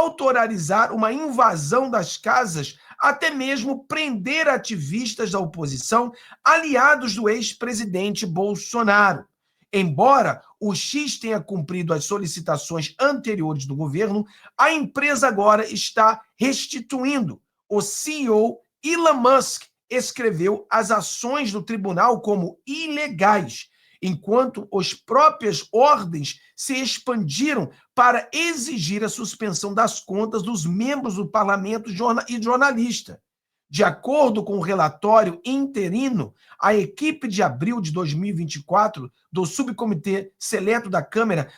autorizar uma invasão das casas, até mesmo prender ativistas da oposição, aliados do ex-presidente Bolsonaro. Embora o X tenha cumprido as solicitações anteriores do governo, a empresa agora está restituindo. O CEO Elon Musk escreveu as ações do tribunal como ilegais, enquanto as próprias ordens se expandiram para exigir a suspensão das contas dos membros do parlamento e jornalista. De acordo com o relatório interino, a equipe de abril de 2024 do Subcomitê Seleto da Câmara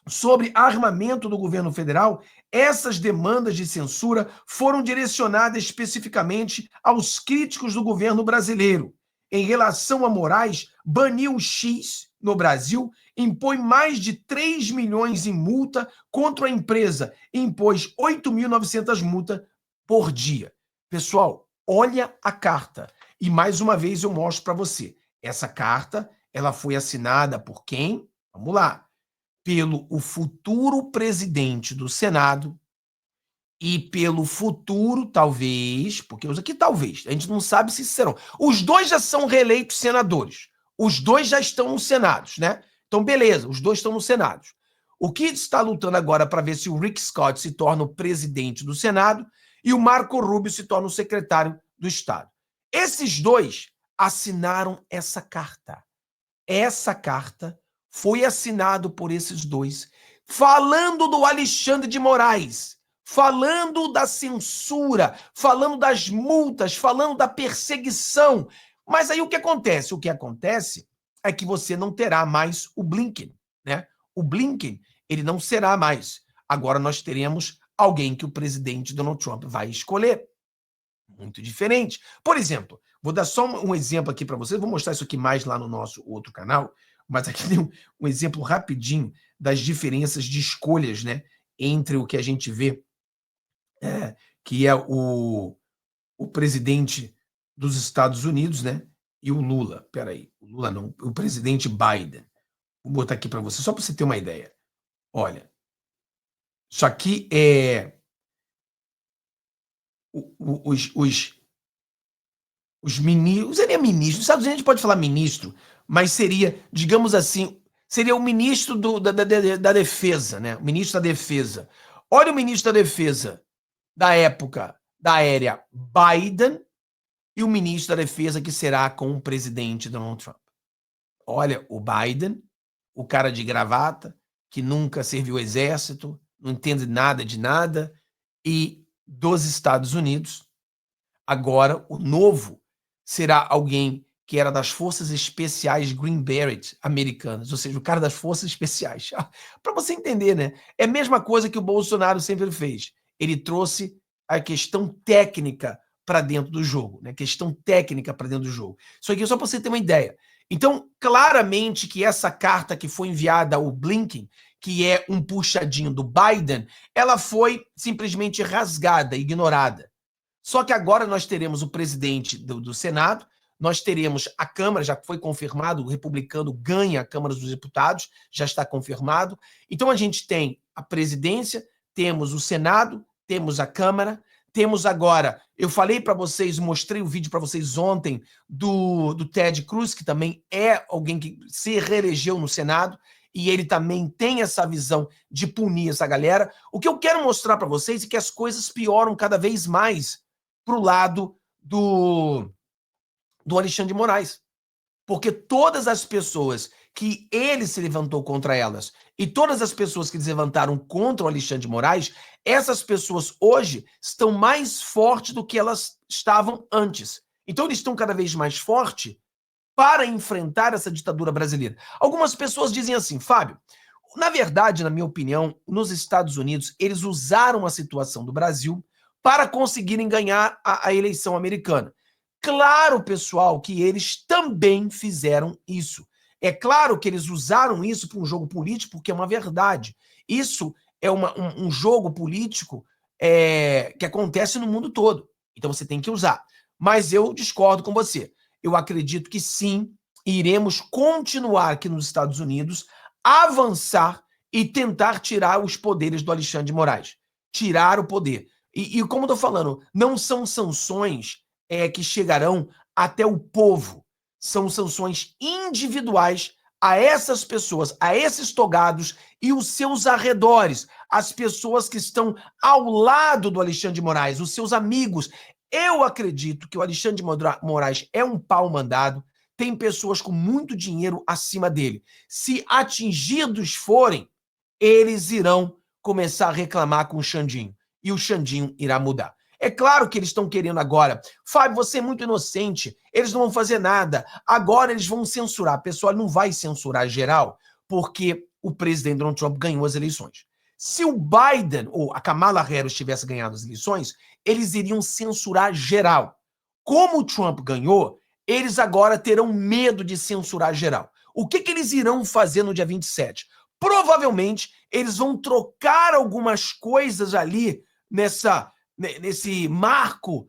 sobre armamento do governo federal, essas demandas de censura foram direcionadas especificamente aos críticos do governo brasileiro. Em relação a Moraes, baniu o X no Brasil, impõe mais de 3 milhões em multa contra a empresa, impôs 8.900 multas por dia. Pessoal, olha a carta. E mais uma vez eu mostro para você. Essa carta, ela foi assinada por quem? Vamos lá. Pelo o futuro presidente do Senado e pelo futuro, talvez, porque usa aqui talvez, a gente não sabe se serão. Os dois já são reeleitos senadores. Os dois já estão no Senado, né? Então, beleza, os dois estão no Senado. O que está lutando agora para ver se o Rick Scott se torna o presidente do Senado e o Marco Rubio se torna o secretário do Estado. Esses dois assinaram essa carta. Essa carta foi assinada por esses dois, falando do Alexandre de Moraes, falando da censura, falando das multas, falando da perseguição. Mas aí o que acontece? O que acontece é que você não terá mais o Blinken, né? O Blinken, ele não será mais. Agora nós teremos alguém que o presidente Donald Trump vai escolher. Muito diferente. Por exemplo, vou dar só um exemplo aqui para vocês, vou mostrar isso aqui mais lá no nosso outro canal, mas aqui tem um exemplo rapidinho das diferenças de escolhas, né, entre o que a gente vê, que é o presidente dos Estados Unidos, né, e o Lula. Peraí, o Lula não, o presidente Biden. Vou botar aqui para você, só para você ter uma ideia. Olha, isso aqui é os ministros, seria ministro, nos Estados Unidos a gente pode falar ministro, mas seria, digamos assim, seria o ministro da defesa, né? O ministro da defesa. Olha o ministro da defesa da época da era Biden e o ministro da defesa que será com o presidente Donald Trump. Olha, o Biden, o cara de gravata, que nunca serviu o exército, não entende nada de nada, e dos Estados Unidos, agora o novo será alguém que era das Forças Especiais Green Beret americanas, ou seja, o cara das Forças Especiais. Para você entender, né? É a mesma coisa que o Bolsonaro sempre fez. Ele trouxe a questão técnica para dentro do jogo, né? Questão técnica para dentro do jogo. Isso aqui é só para você ter uma ideia. Então, claramente que essa carta que foi enviada ao Blinken, que é um puxadinho do Biden, ela foi simplesmente rasgada, ignorada. Só que agora nós teremos o presidente do Senado, nós teremos a Câmara, já foi confirmado, o republicano ganha a Câmara dos Deputados, já está confirmado. Então a gente tem a presidência, temos o Senado, temos a Câmara, temos agora, eu falei para vocês, mostrei o vídeo para vocês ontem do Ted Cruz, que também é alguém que se reelegeu no Senado, e ele também tem essa visão de punir essa galera. O que eu quero mostrar para vocês é que as coisas pioram cada vez mais para o lado do Alexandre de Moraes. Porque todas as pessoas que ele se levantou contra elas e todas as pessoas que se levantaram contra o Alexandre de Moraes, essas pessoas hoje estão mais fortes do que elas estavam antes. Então eles estão cada vez mais fortes para enfrentar essa ditadura brasileira. Algumas pessoas dizem assim, Fábio, na verdade, na minha opinião, nos Estados Unidos, eles usaram a situação do Brasil para conseguirem ganhar a eleição americana. Claro, pessoal, que eles também fizeram isso. É claro que eles usaram isso para um jogo político, porque é uma verdade. Isso é um jogo político que acontece no mundo todo. Então você tem que usar. Mas eu discordo com você. Eu acredito que sim, iremos continuar aqui nos Estados Unidos, avançar e tentar tirar os poderes do Alexandre de Moraes. Tirar o poder. E como eu estou falando, não são sanções que chegarão até o povo. São sanções individuais a essas pessoas, a esses togados e os seus arredores, as pessoas que estão ao lado do Alexandre de Moraes, os seus amigos. Eu acredito que o Alexandre de Moraes é um pau mandado, tem pessoas com muito dinheiro acima dele. Se atingidos forem, eles irão começar a reclamar com o Xandinho. E o Xandinho irá mudar. É claro que eles estão querendo agora. Fábio, você é muito inocente. Eles não vão fazer nada. Agora eles vão censurar. Pessoal, não vai censurar geral, porque o presidente Donald Trump ganhou as eleições. Se o Biden ou a Kamala Harris tivesse ganhado as eleições, eles iriam censurar geral. Como o Trump ganhou, eles agora terão medo de censurar geral. O que eles irão fazer no dia 27? Provavelmente, eles vão trocar algumas coisas ali nesse marco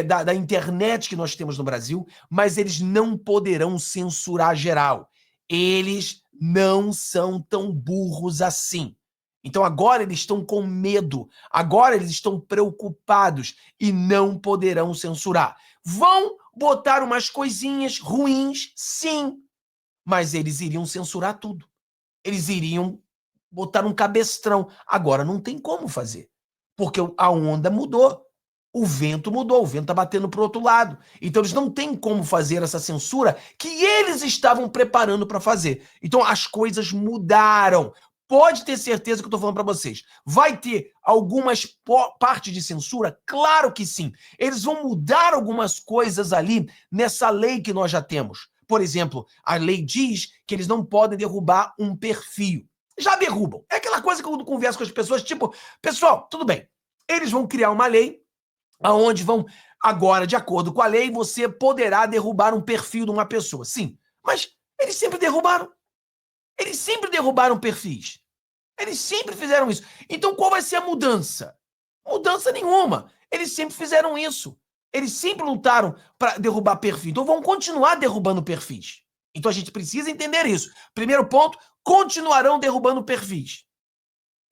da internet que nós temos no Brasil, mas eles não poderão censurar geral. Eles não são tão burros assim. Então agora eles estão com medo, agora eles estão preocupados e não poderão censurar. Vão botar umas coisinhas ruins, sim, mas eles iriam censurar tudo. Eles iriam botar um cabestrão. Agora não tem como fazer, porque a onda mudou. O vento mudou, o vento está batendo para o outro lado. Então eles não têm como fazer essa censura que eles estavam preparando para fazer. Então as coisas mudaram. Pode ter certeza que eu estou falando para vocês. Vai ter algumas partes de censura? Claro que sim. Eles vão mudar algumas coisas ali nessa lei que nós já temos. Por exemplo, a lei diz que eles não podem derrubar um perfil. Já derrubam. É aquela coisa que eu converso com as pessoas, tipo, pessoal, tudo bem. Eles vão criar uma lei aonde vão, agora, de acordo com a lei, você poderá derrubar um perfil de uma pessoa. Sim, mas eles sempre derrubaram. Eles sempre derrubaram perfis. Eles sempre fizeram isso. Então, qual vai ser a mudança? Mudança nenhuma. Eles sempre fizeram isso. Eles sempre lutaram para derrubar perfil. Então, vão continuar derrubando perfis. Então, a gente precisa entender isso. Primeiro ponto, continuarão derrubando perfis.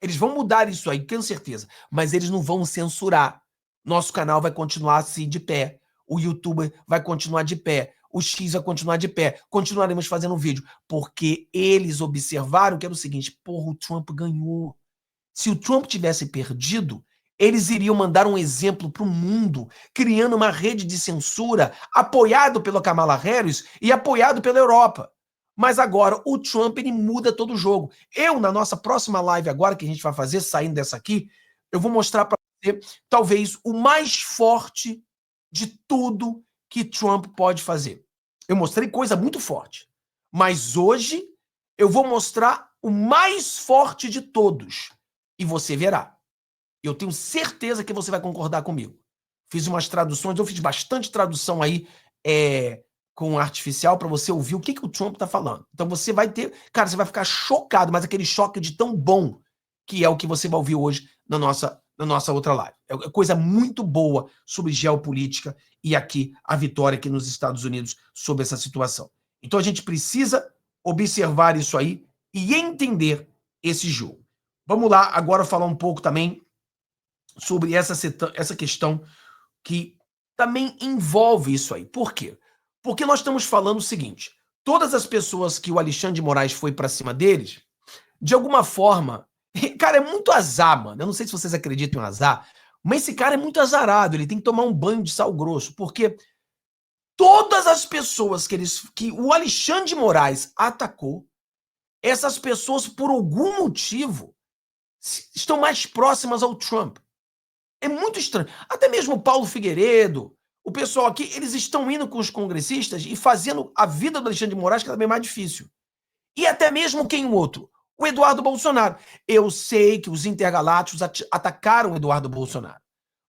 Eles vão mudar isso aí, tenho certeza. Mas eles não vão censurar. Nosso canal vai continuar assim de pé. O YouTube vai continuar de pé. O X vai continuar de pé. Continuaremos fazendo vídeo. Porque eles observaram que era o seguinte: porra, o Trump ganhou. Se o Trump tivesse perdido, eles iriam mandar um exemplo para o mundo, criando uma rede de censura apoiado pela Kamala Harris e apoiado pela Europa. Mas agora o Trump ele muda todo o jogo. Na nossa próxima live agora, que a gente vai fazer, saindo dessa aqui, eu vou mostrar para você talvez o mais forte de tudo que Trump pode fazer. Eu mostrei coisa muito forte, mas hoje eu vou mostrar o mais forte de todos e você verá. Eu tenho certeza que você vai concordar comigo. Fiz umas traduções, eu fiz bastante tradução aí com artificial para você ouvir o que o Trump está falando. Então você vai ter, cara, você vai ficar chocado, mas aquele choque de tão bom que é o que você vai ouvir hoje na nossa outra live. É coisa muito boa sobre geopolítica e aqui a vitória aqui nos Estados Unidos sobre essa situação. Então a gente precisa observar isso aí e entender esse jogo. Vamos lá agora falar um pouco também sobre essa questão que também envolve isso aí. Por quê? Porque nós estamos falando o seguinte: todas as pessoas que o Alexandre de Moraes foi para cima deles, de alguma forma, cara, é muito azar, mano. Eu não sei se vocês acreditam em azar, mas esse cara é muito azarado. Ele tem que tomar um banho de sal grosso, porque todas as pessoas que o Alexandre de Moraes atacou, essas pessoas, por algum motivo, estão mais próximas ao Trump. É muito estranho. Até mesmo o Paulo Figueiredo, o pessoal aqui, eles estão indo com os congressistas e fazendo a vida do Alexandre de Moraes cada vez mais difícil. E até mesmo quem o outro? O Eduardo Bolsonaro. Eu sei que os intergalácticos atacaram o Eduardo Bolsonaro.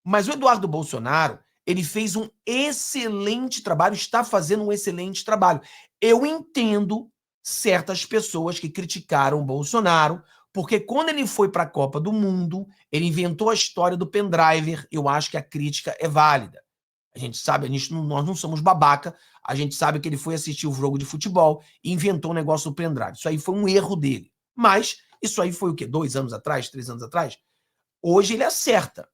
Mas o Eduardo Bolsonaro, ele fez um excelente trabalho, está fazendo um excelente trabalho. Eu entendo certas pessoas que criticaram o Bolsonaro, porque quando ele foi para a Copa do Mundo, ele inventou a história do pendriver. Eu acho que a crítica é válida. A gente sabe, nós não somos babaca, a gente sabe que ele foi assistir o jogo de futebol e inventou o negócio do pendrive. Isso aí foi um erro dele. Mas Isso aí foi o quê? 2 anos atrás, 3 anos atrás? Hoje ele acerta.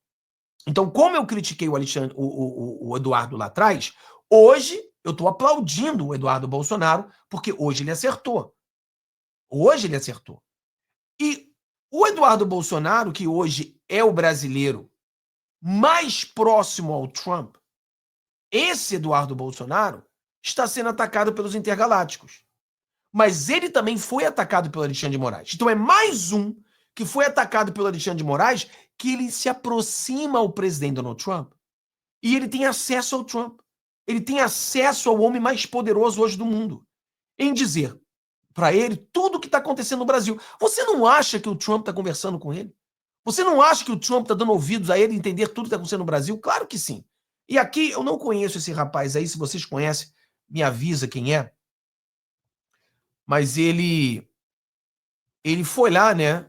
Então, como eu critiquei o Eduardo lá atrás, hoje eu estou aplaudindo o Eduardo Bolsonaro, porque hoje ele acertou. Hoje ele acertou. E o Eduardo Bolsonaro, que hoje é o brasileiro mais próximo ao Trump, esse Eduardo Bolsonaro está sendo atacado pelos intergalácticos. Mas ele também foi atacado pelo Alexandre de Moraes. Então é mais um que foi atacado pelo Alexandre de Moraes, que ele se aproxima ao presidente Donald Trump e ele tem acesso ao Trump. Ele tem acesso ao homem mais poderoso hoje do mundo, em dizer para ele tudo o que está acontecendo no Brasil. Você não acha que o Trump está conversando com ele? Você não acha que o Trump está dando ouvidos a ele entender tudo que está acontecendo no Brasil? Claro que sim. E aqui eu não conheço esse rapaz aí, se vocês conhecem, me avisa quem é. Mas ele foi lá, né,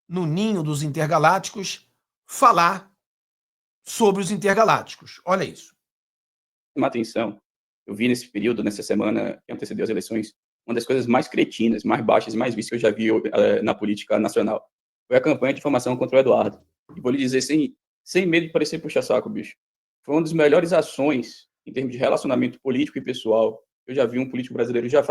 no ninho dos intergalácticos, falar sobre os intergalácticos. Olha isso. Uma atenção, eu vi nesse período, nessa semana que antecedeu as eleições, uma das coisas mais cretinas, mais baixas e mais vistas que eu já vi na política nacional foi a campanha de difamação contra o Eduardo. E vou lhe dizer sem medo de parecer puxa-saco, bicho. Foi uma das melhores ações em termos de relacionamento político e pessoal que eu já vi um político brasileiro já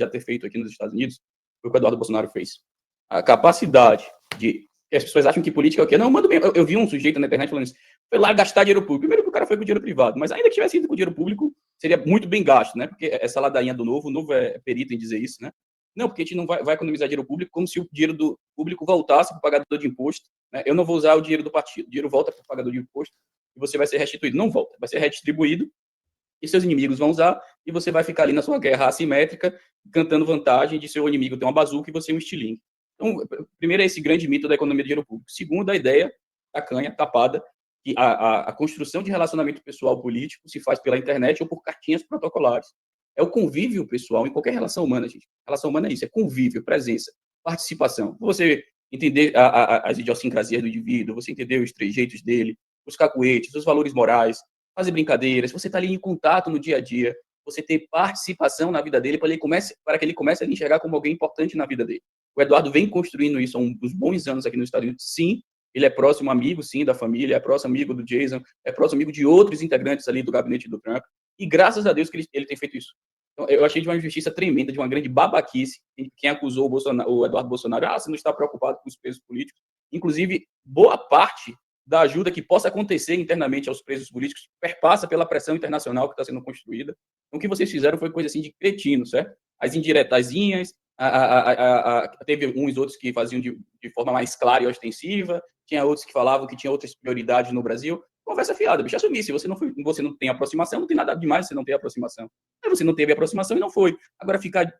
ter feito aqui nos Estados Unidos, foi o que o Eduardo Bolsonaro fez. A capacidade de... As pessoas acham que política é o quê? Não, manda bem. Eu vi um sujeito na internet falando isso. Foi lá gastar dinheiro público. Primeiro que o cara foi com dinheiro privado, mas ainda que tivesse ido com dinheiro público, seria muito bem gasto, né? Porque essa ladainha do Novo, o Novo é perito em dizer isso, né? Não, porque a gente não vai economizar dinheiro público como se o dinheiro do público voltasse para o pagador de imposto, né? Eu não vou usar o dinheiro do partido. O dinheiro volta para o pagador de imposto e você vai ser restituído. Não volta, vai ser redistribuído e seus inimigos vão usar e você vai ficar ali na sua guerra assimétrica, cantando vantagem de seu inimigo ter uma bazuca e você um estilingue. Então, primeiro é esse grande mito da economia do dinheiro público. Segundo, a ideia tacanha, tapada, que a construção de relacionamento pessoal político se faz pela internet ou por cartinhas protocolares. É o convívio pessoal em qualquer relação humana, gente. Relação humana é isso, é convívio, presença, participação. Você entender as idiosincrasias do indivíduo, você entender os trejeitos dele, os cacuetes, os valores morais, fazer brincadeiras, você está ali em contato no dia a dia, você ter participação na vida dele para que ele comece a lhe enxergar como alguém importante na vida dele. O Eduardo vem construindo isso há uns bons anos aqui nos Estados Unidos. Sim, ele é próximo amigo, sim, da família, é próximo amigo do Jason, é próximo amigo de outros integrantes ali do gabinete do Trump. E graças a Deus que ele tem feito isso. Então, eu achei de uma injustiça tremenda, de uma grande babaquice, quem acusou o Eduardo Bolsonaro, você não está preocupado com os presos políticos. Inclusive, boa parte da ajuda que possa acontecer internamente aos presos políticos perpassa pela pressão internacional que está sendo construída. Então, o que vocês fizeram foi coisa assim de cretino, certo? As indiretazinhas, teve uns outros que faziam de forma mais clara e ostensiva, tinha outros que falavam que tinha outras prioridades no Brasil. Conversa fiada, bicho, assumir. Se você não tem aproximação, não tem nada demais você não ter aproximação. Você não teve aproximação e não foi. Agora ficar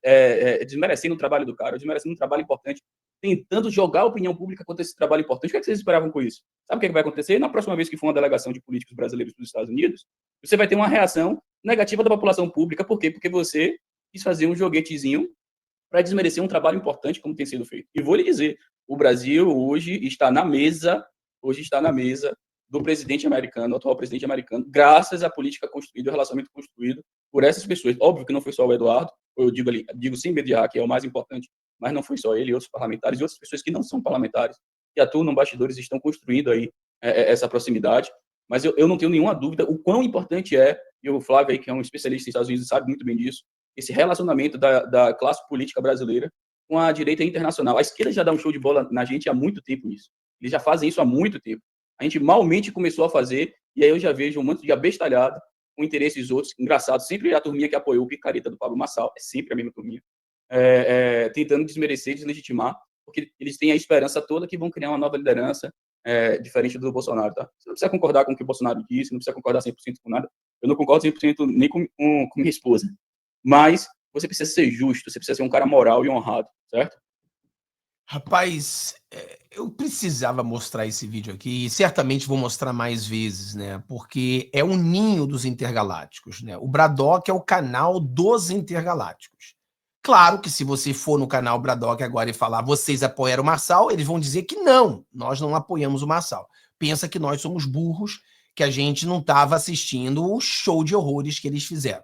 desmerecendo o trabalho do cara, desmerecendo um trabalho importante, tentando jogar a opinião pública contra esse trabalho importante. O que é que vocês esperavam com isso? Sabe o que é que vai acontecer? Na próxima vez que for uma delegação de políticos brasileiros para os Estados Unidos, você vai ter uma reação negativa da população pública. Por quê? Porque você quis fazer um joguetezinho para desmerecer um trabalho importante como tem sido feito. E vou lhe dizer, o Brasil hoje está na mesa do presidente americano, atual presidente americano, graças à política construída, ao relacionamento construído por essas pessoas. Óbvio que não foi só o Eduardo, eu digo sem medo de errar, que é o mais importante, mas não foi só ele, outros parlamentares e outras pessoas que não são parlamentares, que atuam no bastidores, estão construindo aí essa proximidade. Mas eu não tenho nenhuma dúvida o quão importante é, e o Flávio aí, que é um especialista nos Estados Unidos, sabe muito bem disso, esse relacionamento da classe política brasileira com a direita internacional. A esquerda já dá um show de bola na gente há muito tempo nisso. Eles já fazem isso há muito tempo. A gente malmente começou a fazer, e aí eu já vejo um monte de abestalhado com interesses outros. Engraçado, sempre a turminha que apoiou o picareta do Pablo Marçal, é sempre a mesma turminha, tentando desmerecer, deslegitimar, porque eles têm a esperança toda que vão criar uma nova liderança diferente do Bolsonaro, tá? Você não precisa concordar com o que o Bolsonaro disse, não precisa concordar 100% com nada. Eu não concordo 100% nem com minha esposa. Mas você precisa ser justo, você precisa ser um cara moral e honrado, certo? Rapaz, eu precisava mostrar esse vídeo aqui e certamente vou mostrar mais vezes, né? Porque é o ninho dos intergalácticos, né? O Braddock é o canal dos intergalácticos. Claro que se você for no canal Braddock agora e falar vocês apoiaram o Marçal, eles vão dizer que não, nós não apoiamos o Marçal. Pensa que nós somos burros, que a gente não estava assistindo o show de horrores que eles fizeram.